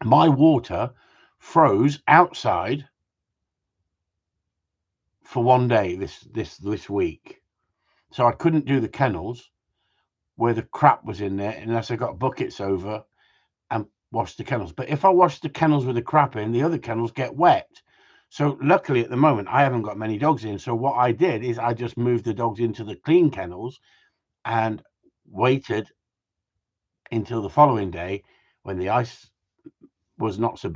My water froze outside for one day this week, so I couldn't do the kennels where the crap was in there unless I got buckets over and washed the kennels. But if I wash the kennels with the crap in, the other kennels get wet. So luckily at the moment I haven't got many dogs in. So what I did is I just moved the dogs into the clean kennels and waited until the following day when the ice was not so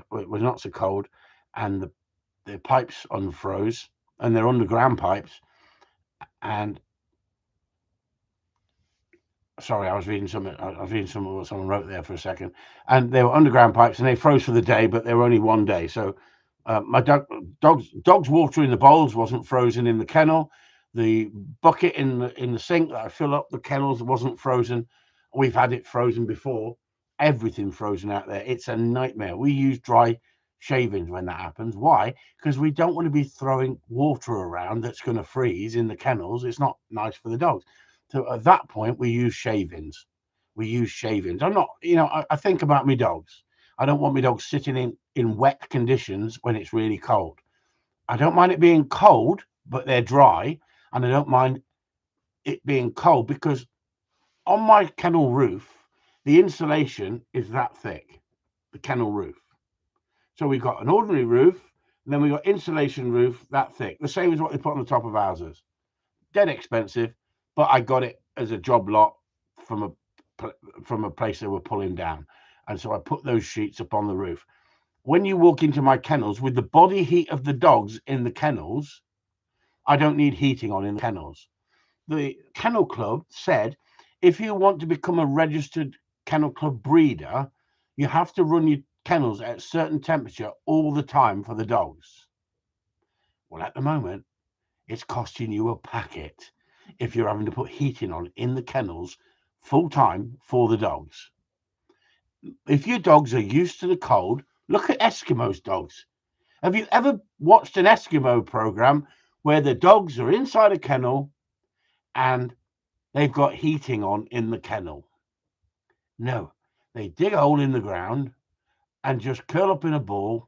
cold and the pipes unfroze, and they're underground pipes. And sorry, I was reading something what someone wrote there for a second. And they were underground pipes, and they froze for the day, but they were only one day. So my dog's water in the bowls wasn't frozen in the kennel. The bucket in the sink that I fill up the kennels wasn't frozen. We've had it frozen before. Everything frozen out there. It's a nightmare. We use dry shavings when that happens. Why? Because we don't want to be throwing water around that's going to freeze in the kennels. It's not nice for the dogs. So at that point, we use shavings. I'm not, I think about my dogs. I don't want my dogs sitting in wet conditions when it's really cold. I don't mind it being cold but they're dry, and I don't mind it being cold because on my kennel roof, the insulation is that thick, the kennel roof. So we've got an ordinary roof, and then we've got insulation roof that thick, the same as what they put on the top of houses. Dead expensive, but I got it as a job lot from a place they were pulling down. And so I put those sheets up on the roof. When you walk into my kennels, with the body heat of the dogs in the kennels, I don't need heating on in the kennels. The Kennel Club said, if you want to become a registered Kennel Club breeder, you have to run your kennels at a certain temperature all the time for the dogs. Well, at the moment, it's costing you a packet if you're having to put heating on in the kennels full time for the dogs. If your dogs are used to the cold, look at Eskimos dogs. Have you ever watched an Eskimo program where the dogs are inside a kennel and they've got heating on in the kennel? No, they dig a hole in the ground and just curl up in a ball,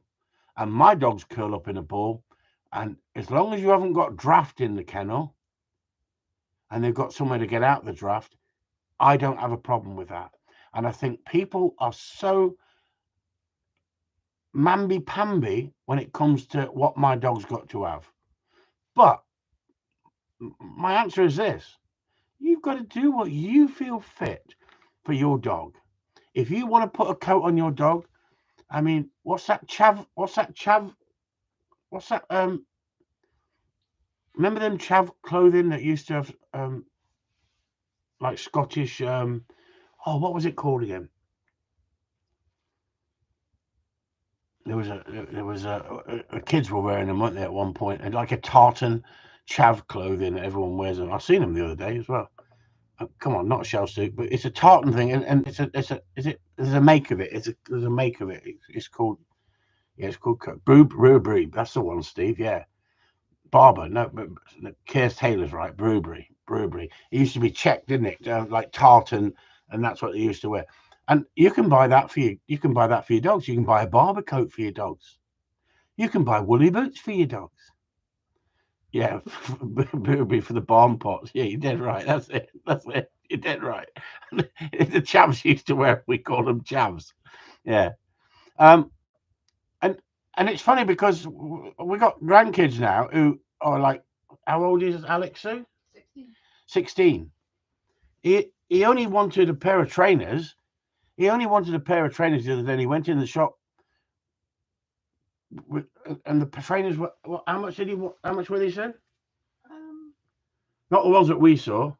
and my dogs curl up in a ball, and as long as you haven't got draft in the kennel and they've got somewhere to get out the draft, I don't have a problem with that. And I think people are so mamby-pamby when it comes to what my dog's got to have. But my answer is this: you've got to do what you feel fit for your dog. If you want to put a coat on your dog, I mean, what's that remember them chav clothing that used to have like Scottish what was it called again? There was a kids were wearing them, weren't they, at one point, and like a tartan chav clothing that everyone wears them. I've seen them the other day as well. Come on, not a shell suit, but it's a tartan thing, and there's a make of it. There's a make of it. It's called Burberry. That's the one, Steve. Yeah, Barber. No, but Keir Taylor's right. Burberry. It used to be checked, didn't it? Like tartan, and that's what they used to wear. And you can buy that for you. You can buy that for your dogs. You can buy a Barber coat for your dogs. You can buy woolly boots for your dogs. Yeah, Burberry for the barn pots. Yeah, you're dead right. That's it. You're dead right. The chavs used to wear. We call them chavs. Yeah. And it's funny because we got grandkids now who are like, how old is Alex Sue? 16. He only wanted a pair of trainers. The other day. He went in the shop and the trainers were, how much did he want? How much were they, sir? Not the ones that we saw.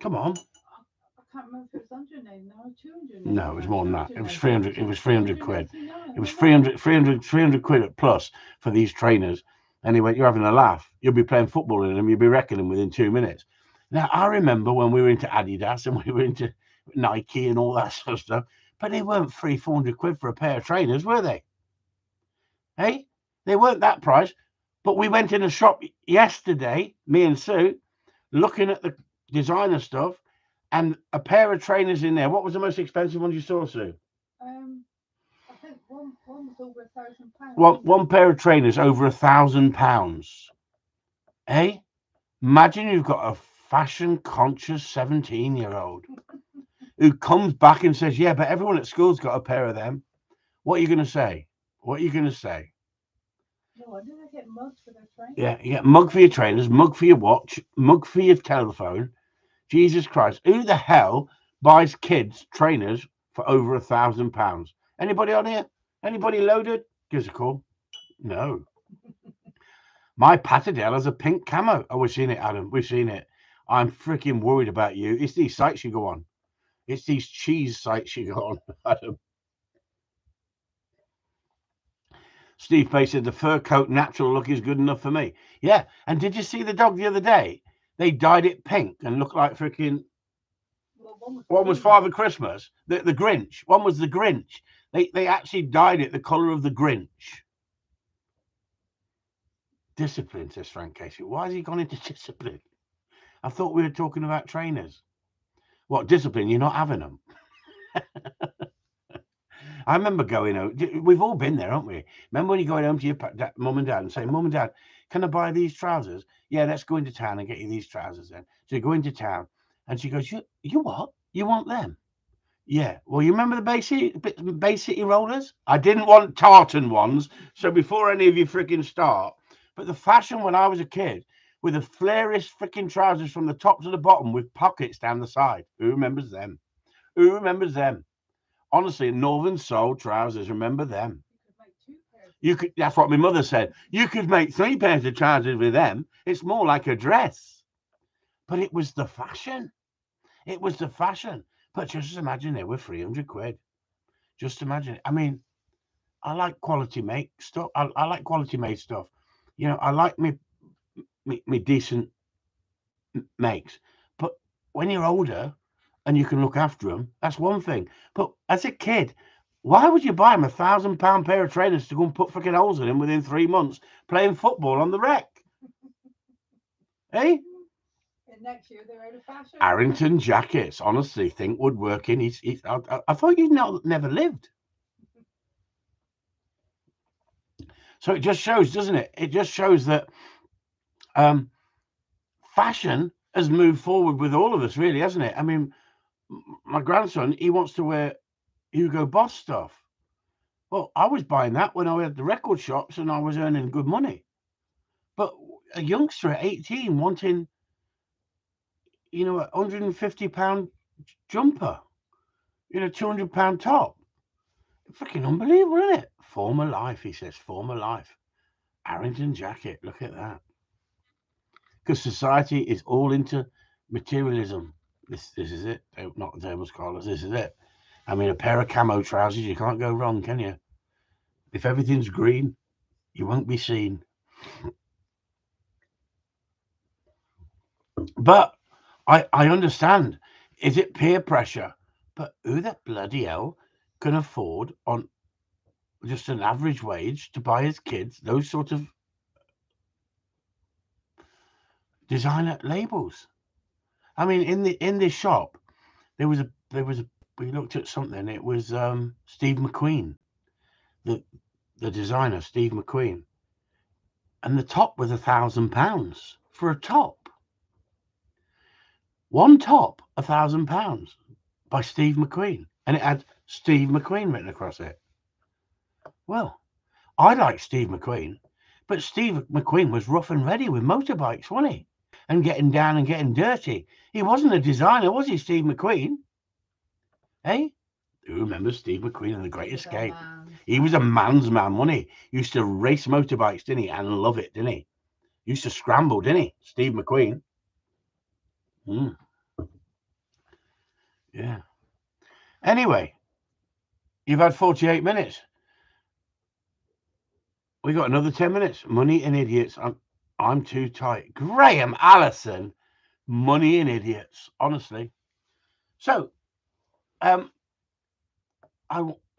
Come on. I can't remember if it was 199 or 200. No, it was more than that. It was 300. It was 300 quid. It was 300 quid plus for these trainers. And he went, you're having a laugh. You'll be playing football in them. You'll be wrecking them within 2 minutes. Now, I remember when we were into Adidas and we were into Nike and all that sort of stuff, but they weren't 300-400 quid for a pair of trainers, were they? Hey, they weren't that price. But we went in a shop yesterday, me and Sue, looking at the designer stuff, and a pair of trainers in there. What was the most expensive one you saw, Sue? I think one was over £1,000. One pair of trainers over £1,000. Hey, imagine you've got a fashion-conscious 17-year-old who comes back and says, yeah, but everyone at school's got a pair of them. What are you going to say? No, I didn't get mugs for their trainers. Yeah, you get mug for your trainers, mug for your watch, mug for your telephone. Jesus Christ. Who the hell buys kids trainers for over £1,000? Anybody on here? Anybody loaded? Give us a call. No. My Patterdale has a pink camo. Oh, we've seen it, Adam. We've seen it. I'm freaking worried about you. It's these sites you go on. It's these cheese sites you go on, Adam. Steve Bay said the fur coat natural look is good enough for me. Yeah. And did you see the dog the other day? They dyed it pink and looked like freaking. One was Father Christmas. The Grinch. One was the Grinch. They actually dyed it the colour of the Grinch. Discipline, says Frank Casey. Why has he gone into discipline? I thought we were talking about trainers. What discipline? You're not having them. I remember going home. We've all been there, haven't we? Remember when you're going home to your mum and dad and saying, Mum and Dad, can I buy these trousers? Yeah, let's go into town and get you these trousers then. So you go into town, and she goes, you what? You want them? Yeah. Well, you remember the Bay City rollers? I didn't want tartan ones. So before any of you freaking start, but the fashion when I was a kid, with the flairiest freaking trousers from the top to the bottom with pockets down the side. Who remembers them? Who remembers them? Honestly, Northern Soul trousers. Remember them? You could. That's what my mother said. You could make 3 pairs of trousers with them. It's more like a dress. But it was the fashion. It was the fashion. But just imagine they were 300 quid. Just imagine it. I mean, I like quality make stuff. I like quality made stuff. You know, I like me decent makes. But when you're older and you can look after them, that's one thing. But as a kid, why would you buy them £1,000 pair of trainers to go and put freaking holes in them within 3 months playing football on the rec? Hey? Next year they're out of fashion. Arrington jackets, honestly, think woodworking. I thought you'd never lived. So it just shows, doesn't it? It just shows that fashion has moved forward with all of us, really, hasn't it? I mean, my grandson, he wants to wear Hugo Boss stuff. Well, I was buying that when I had the record shops and I was earning good money. But a youngster at 18 wanting, you know, a £150 jumper, you know, £200 top. Freaking unbelievable, isn't it? Former life, he says, former life. Arrington jacket, look at that. Because society is all into materialism. This is it. Not the table scholars, this is it. I mean, a pair of camo trousers, you can't go wrong, can you? If everything's green, you won't be seen. But I understand. Is it peer pressure? But who the bloody hell can afford on just an average wage to buy his kids those sort of designer labels? I mean, in this shop, there was a we looked at something. It was Steve McQueen, the designer, Steve McQueen, and the top was £1,000 for a top. One top, £1,000 by Steve McQueen, and it had Steve McQueen written across it. Well, I like Steve McQueen, but Steve McQueen was rough and ready with motorbikes, wasn't he? And getting down and getting dirty. He wasn't a designer, was he, Steve McQueen? Hey? Who remembers Steve McQueen and The Great Escape? He was a man's man, wasn't he? He used to race motorbikes, didn't he? And love it, didn't he? Used to scramble, didn't he? Steve McQueen. Yeah. Anyway, you've had 48 minutes. We got another 10 minutes. Money and idiots. I'm too tight. Graham Allison. Money and idiots. Honestly. So,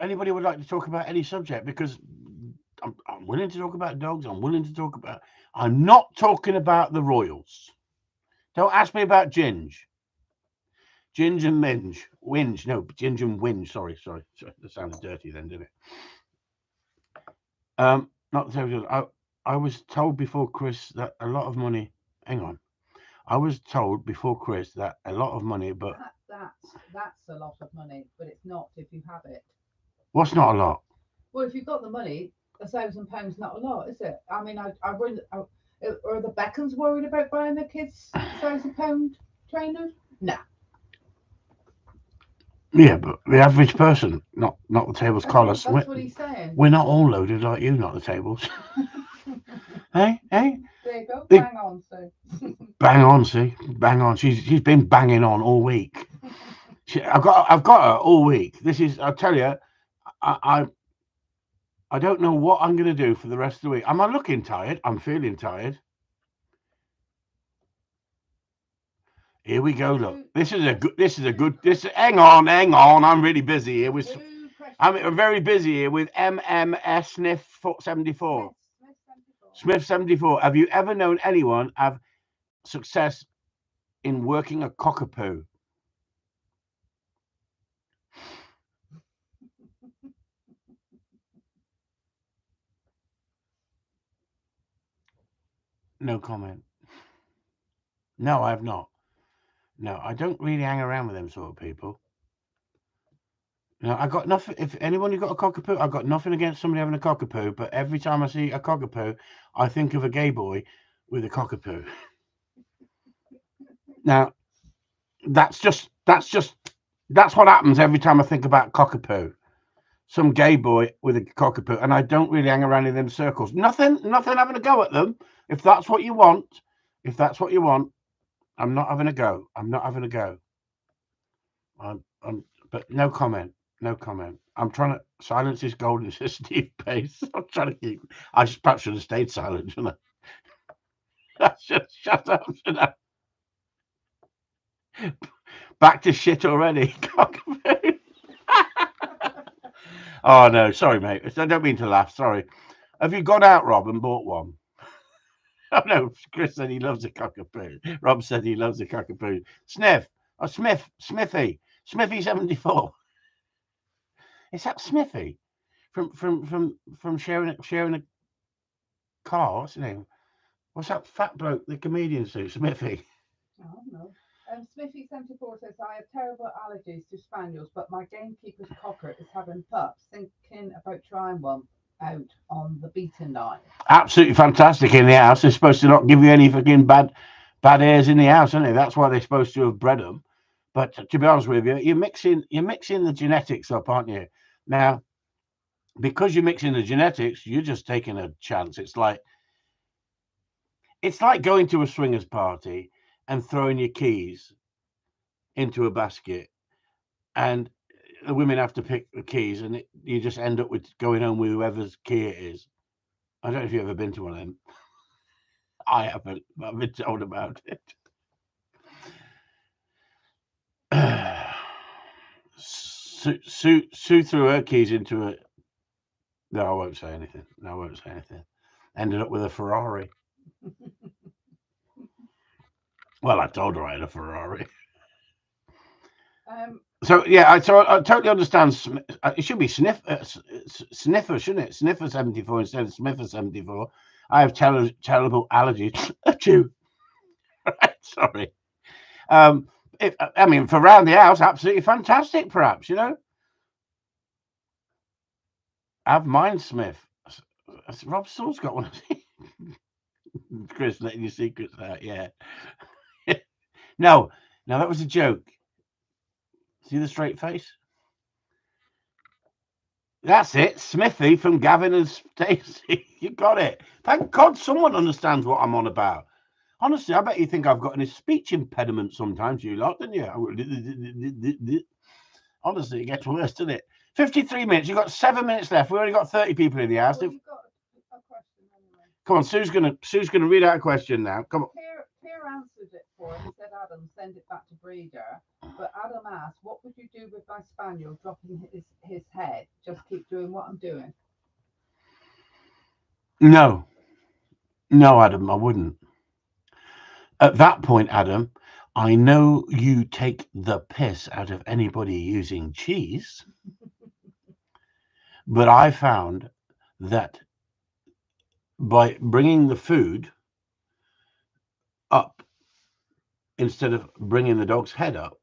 anybody would like to talk about any subject? Because I'm willing to talk about dogs. I'm not talking about the Royals. Don't ask me about Ginge. Ginge and Minge. Winge. No, Ginge and Winge. Sorry. That sounded dirty then, didn't it? Not so. I was told before Chris that a lot of money. Hang on. I was told before Chris that a lot of money, but that's a lot of money, but it's not if you have it. What's not a lot? Well, if you've got the money, £1,000 not a lot, is it? I mean, are the Beckhams worried about buying their kids £1,000 trainers? No. Yeah, but the average person, not the tables scholars. That's what he's saying. We're not all loaded like you, not the tables. Hey? There you go. Bang on, Sue. Bang on, see. Bang on. She's been banging on all week. I've got her all week. I'll tell you, I don't know what I'm going to do for the rest of the week. Am I looking tired? I'm feeling tired. Here we go. Look, hang on. I'm really busy here with. I'm very busy here with MMS Sniff 74. Smith 74. Have you ever known anyone have success in working a cockapoo? No comment. No, I have not. No, I don't really hang around with them sort of people. No, I got nothing. If anyone who got a cockapoo, I got nothing against somebody having a cockapoo. But every time I see a cockapoo, I think of a gay boy with a cockapoo. Now, that's what happens every time I think about cockapoo. Some gay boy with a cockapoo, and I don't really hang around in them circles. Nothing having a go at them. If that's what you want, I'm not having a go. I'm not having a go. But no comment. No comment. I'm trying to silence this golden says Steve Pace. I'm trying to keep. I just perhaps should have stayed silent, shouldn't I? I should shut up, should I? Back to shit already. Cockapoo. Oh no, sorry, mate. I don't mean to laugh. Sorry. Have you gone out, Rob, and bought one? Oh no, Chris said he loves a cockapoo. Rob said he loves a cockapoo. Sniff. Oh, Smithy 74. Is that Smithy from sharing a car? What's his name? What's that fat bloke, the comedian suit, Smithy? Oh no. Smithy74 says, I have terrible allergies to spaniels, but my gamekeeper's cocker is having pups. Thinking about trying one out on the beaten line. Absolutely fantastic in the house. They're supposed to not give you any fucking bad airs in the house, aren't they? That's why they're supposed to have bred them. But to be honest with you, you're mixing the genetics up, aren't you? Now, because you're mixing the genetics, you're just taking a chance. It's like going to a swingers party and throwing your keys into a basket, and the women have to pick the keys, and you just end up with going home with whoever's key it is. I don't know if you've ever been to one of them. I haven't, but I've been told about it. Sue threw her keys into it. No, I won't say anything. Ended up with a Ferrari. Well, I told her I had a Ferrari. So yeah, I totally understand. It should be Sniffer, shouldn't it? Sniffer 74 instead of Smither 74. I have terrible allergies. Achoo. Sorry. I mean, for around the house, absolutely fantastic. Perhaps have mine, Smith. Rob Saul's got one. Chris, letting your secrets out. Yeah. No, that was a joke. See the straight face? That's it, Smithy from Gavin and Stacey. You got it. Thank God someone understands what I'm on about. Honestly, I bet you think I've got a speech impediment sometimes, you lot, don't you? Honestly, it gets worse, doesn't it? 53 minutes. You've got 7 minutes left. We've only got 30 people in the house. Well, you've got a question anyway. Come on, Sue's gonna read out a question now. Come on. Pierre answered it for him. He said, Adam, send it back to breeder. But Adam asked, what would you do with my spaniel dropping his head? Just keep doing what I'm doing. No, Adam, I wouldn't. At that point, Adam, I know you take the piss out of anybody using cheese, but I found that by bringing the food up instead of bringing the dog's head up,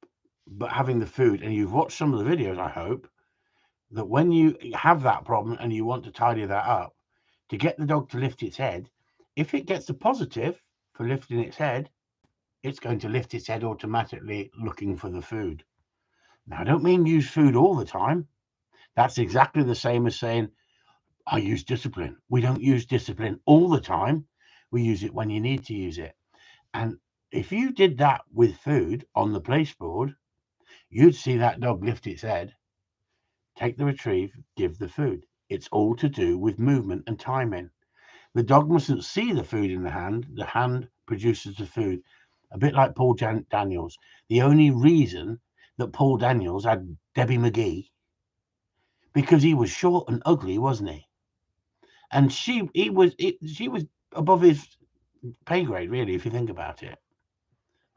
but having the food, and you've watched some of the videos, I hope, that when you have that problem and you want to tidy that up, to get the dog to lift its head, if it gets a positive for lifting its head, it's going to lift its head automatically looking for the food. Now, I don't mean use food all the time. That's exactly the same as saying, I use discipline. We don't use discipline all the time. We use it when you need to use it. And if you did that with food on the place board, you'd see that dog lift its head, take the retrieve, give the food. It's all to do with movement and timing. The dog mustn't see the food in the hand produces the food. A bit like Paul Daniels. The only reason that Paul Daniels had Debbie McGee, because he was short and ugly, wasn't he? And she was above his pay grade, really, if you think about it.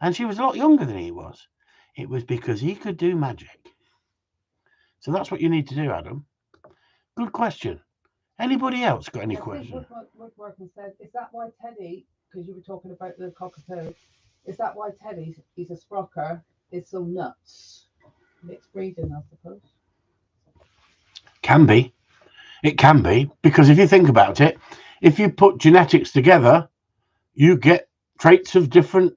And she was a lot younger than he was. It was because he could do magic. So that's what you need to do, Adam. Good question. Anybody else got any questions? Woodworking said, is that why Teddy because you were talking about the cockapoo, is that why Teddy, he's a sprocker, is so nuts? Mixed breeding, I suppose. Can be. It can be, because if you think about it, if you put genetics together, you get traits of different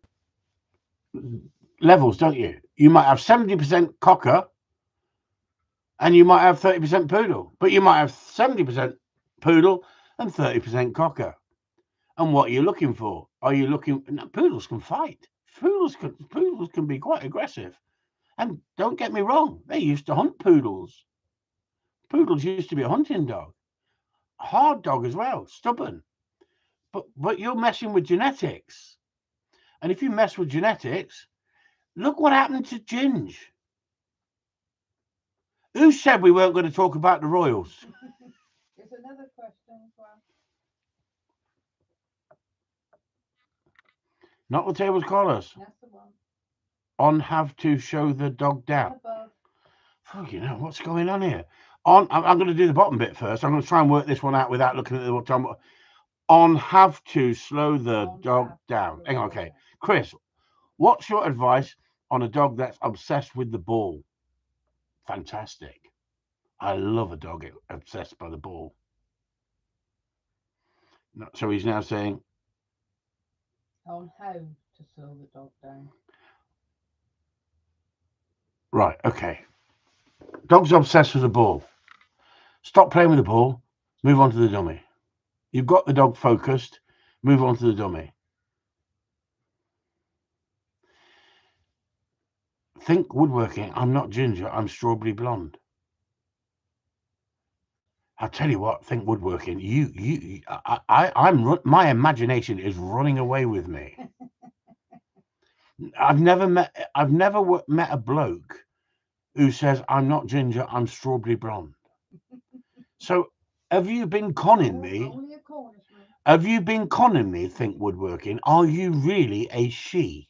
levels, don't you? You might have 70% cocker and you might have 30% poodle, but you might have 70% poodle and 30% cocker. And what are you looking for? Are you looking? No, poodles can fight. Poodles can be quite aggressive. And don't get me wrong, they used to hunt poodles. Poodles used to be a hunting dog, hard dog as well, stubborn. But you're messing with genetics, and if you mess with genetics, look what happened to Ginge. Who said we weren't going to talk about the Royals? There's another question as well. Not the tables callers. That's the one. On have to show the dog down. Above. Fuck, you know what's going on here. I'm going to do the bottom bit first. I'm going to try and work this one out without looking at the time. On have to slow the dog down. Hang on, okay. Chris, what's your advice on a dog that's obsessed with the ball? Fantastic. I love a dog obsessed by the ball. So he's now saying, On how to slow the dog down. right, okay. Dog's obsessed with the ball. Stop playing with the ball. Move on to the dummy. You've got the dog focused. Move on to the dummy. Think woodworking. I'm not ginger. I'm strawberry blonde. I'll tell you what. Think woodworking. My imagination is running away with me. I've never met a bloke who says I'm not ginger. I'm strawberry blonde. So have you been conning me? Only a Cornishman. Have you been conning me? Think woodworking. Are you really a she?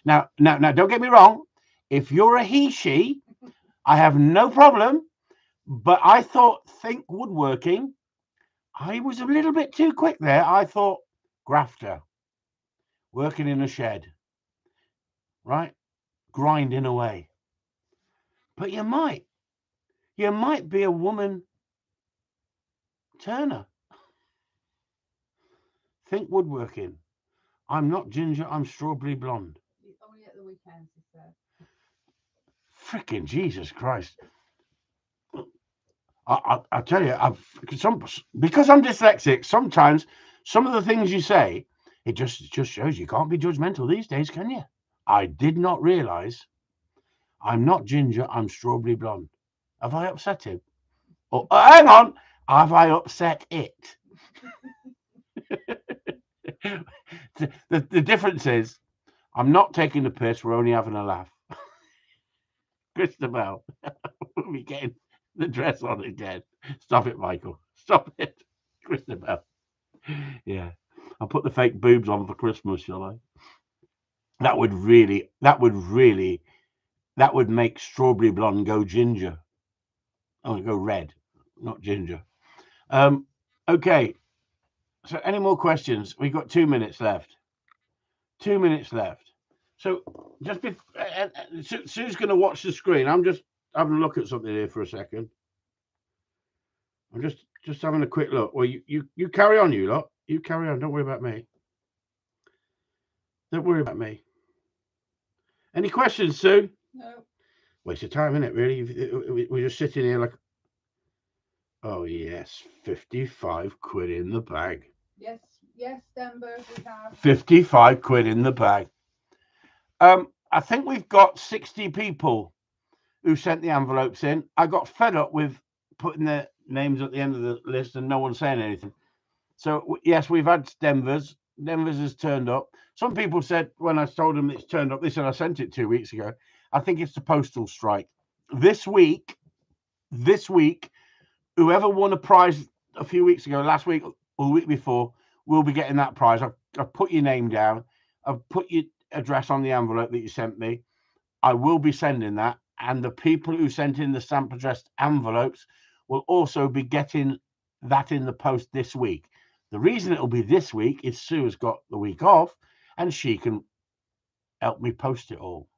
Now, don't get me wrong. If you're a he/she, I have no problem. But I thought think woodworking. I was a little bit too quick there. I thought grafter, working in a shed, right, grinding away. But you might be a woman turner. Think woodworking. I'm not ginger. I'm strawberry blonde. Only at the weekends, he said. Frickin' Jesus Christ. I tell you, because I'm dyslexic, sometimes some of the things you say, it just shows you can't be judgmental these days, can you? I did not realize I'm not ginger, I'm strawberry blonde. Have I upset him? Oh, hang on, have I upset it? The difference is I'm not taking the piss, we're only having a laugh. Christabel, we'll be getting the dress on again. Stop it, Michael. Stop it. Christabel. Yeah. I'll put the fake boobs on for Christmas, shall I? That would make strawberry blonde go ginger. Oh, go red, not ginger. Okay. So any more questions? We've got 2 minutes left. 2 minutes left. So just Sue's going to watch the screen. I'm just having a look at something here for a second. I'm just having a quick look. Well, you carry on, you lot. You carry on. Don't worry about me. Don't worry about me. Any questions, Sue? No. Waste of time, isn't it, really? We're just sitting here like, oh, yes, 55 quid in the bag. Yes, Denver, we have. 55 quid in the bag. I think we've got 60 people who sent the envelopes in. I got fed up with putting their names at the end of the list and no one saying anything. So, yes, we've had Denver's. Denver's has turned up. Some people said when I told them it's turned up, they said I sent it 2 weeks ago. I think it's the postal strike. This week, whoever won a prize a few weeks ago, last week or the week before, will be getting that prize. I've put your name down. I've put your address on the envelope that you sent me. I will be sending that. And the people who sent in the stamp addressed envelopes will also be getting that in the post this week. The reason it'll be this week is Sue has got the week off and she can help me post it all.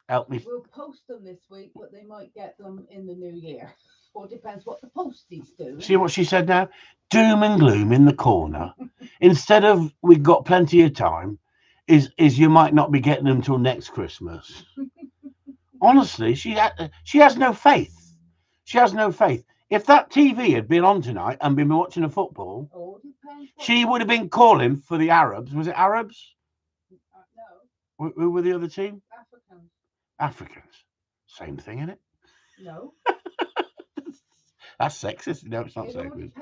Help me. We'll post them this week, but they might get them in the new year. Or depends what the posties do. See what she said now? Doom and gloom in the corner. Instead of we've got plenty of time, is you might not be getting them till next Christmas. Honestly, she has no faith. She has no faith. If that TV had been on tonight and been watching a football, she would have been calling for the Arabs. Was it Arabs? No. Who were the other team? Africans. Africans. Same thing, isn't it? No. That's sexist. No, it's not It sexist.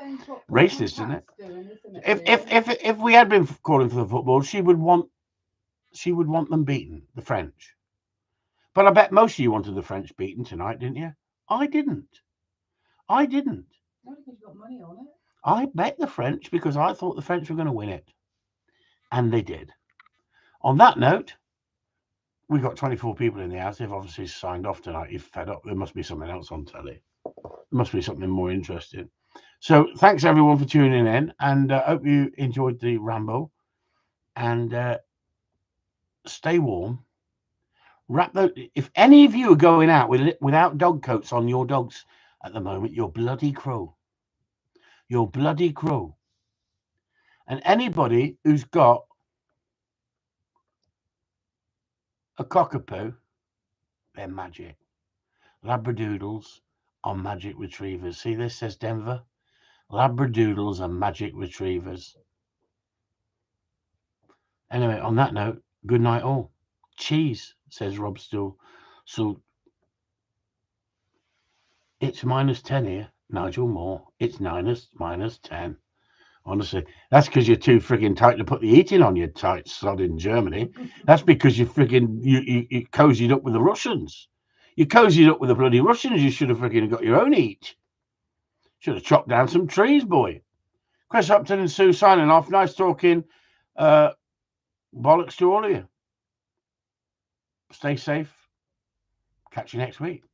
Racist, isn't it? Doing, isn't it? If we had been calling for the football, she would want them beaten, the French. But I bet most of you wanted the French beaten tonight, didn't you? I didn't. No, because you got money on it. I bet the French because I thought the French were going to win it. And they did. On that note, we got 24 people in the house. They've obviously signed off tonight. You're fed up. There must be something else on telly. There must be something more interesting. So thanks everyone for tuning in, and hope you enjoyed the ramble. And stay warm. If any of you are going out without dog coats on your dogs at the moment, you're bloody cruel. You're bloody cruel. And anybody who's got a cockapoo, they're magic. Labradoodles are magic retrievers. See this, says Denver? Labradoodles are magic retrievers. Anyway, on that note, good night all. Cheese, says Rob Still. So it's -10 here. Nigel Moore. It's -10. Honestly, that's because you're too frigging tight to put the heating on, you tight sod in Germany. That's because you frigging you cozied up with the Russians. You cozied up with the bloody Russians. You should have frigging got your own heat. Should have chopped down some trees, boy. Chris Upton and Sue signing off. Nice talking. Bollocks to all of you. Stay safe. Catch you next week.